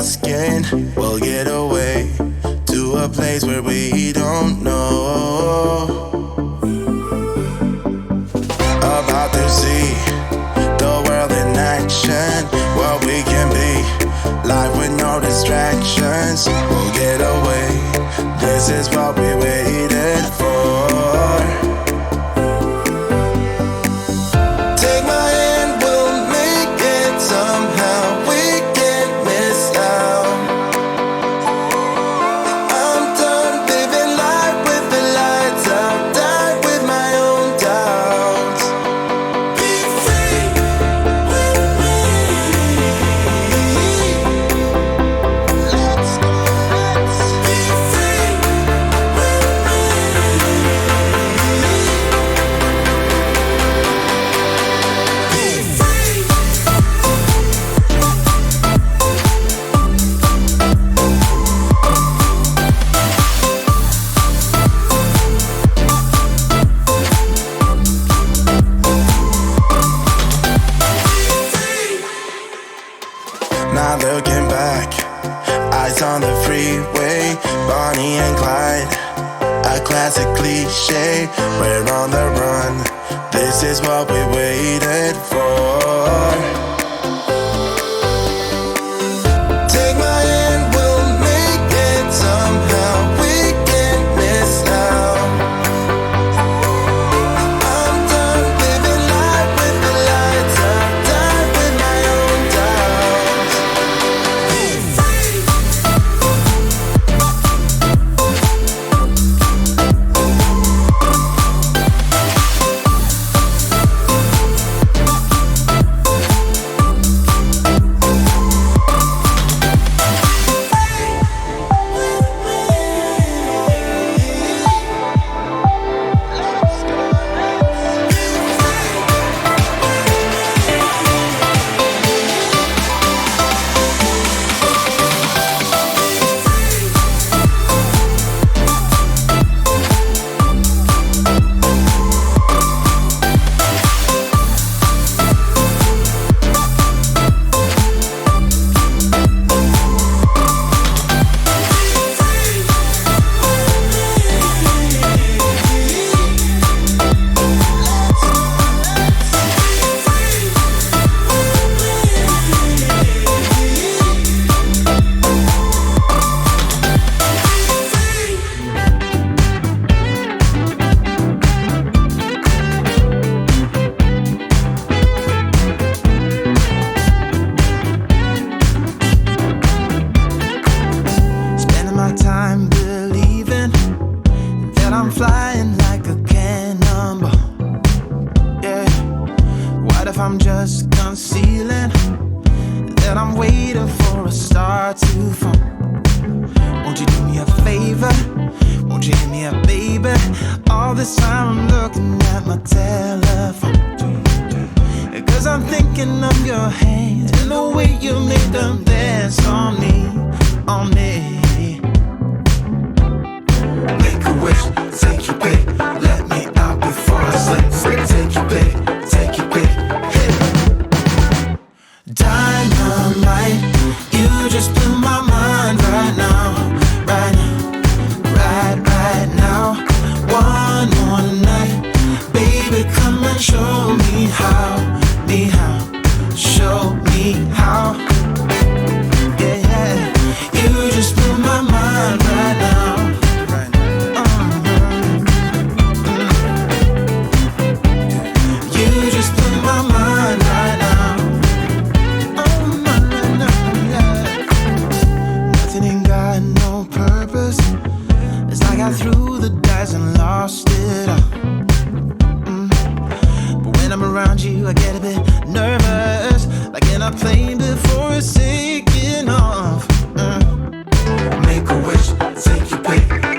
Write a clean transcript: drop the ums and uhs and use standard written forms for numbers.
asking. We'll get away to a place where we don't know. About to see the world in action, what we can be, life with no distractions. We'll get away, this is what we waited for. Take my hand, we'll make it somehow. We can't miss out. I'm done living life with the lights out, die with my own doubts. Be free with me. Let's be free with me. Not looking back, eyes on the freeway, Bonnie and Clyde, a classic cliche. We're on the run, this is what we waited for. Take my hand, we'll make it somehow. We can't miss out. I'm done living life with the lights out, die with my own doubts. Be free. Spending my time believing that I'm flying like a cannonball. Yeah. What if I'm just concealing that I'm waiting for a star to fall? Won't you do me a favor? Won't you hit me up, baby? All this time I'm looking at my telephone, 'cause I'm thinking of your hands and the way you make them dance on me, on me. Make a wish, take your pick, let me out before I sleep. Take your pick, take your pick, hit. Dynamite, you just blew my mind right now, right now, right now. One more night, baby, come and show me how, show me how. Yeah, yeah, you just blew my mind right now. You just blew my mind right now. Oh, my, yeah. Nothing ain't got no purpose. It's like I threw the dice and lost it all. But when I'm around you, I get a bit nervous, like in a plane before it's taking off. Make a wish, take your pick.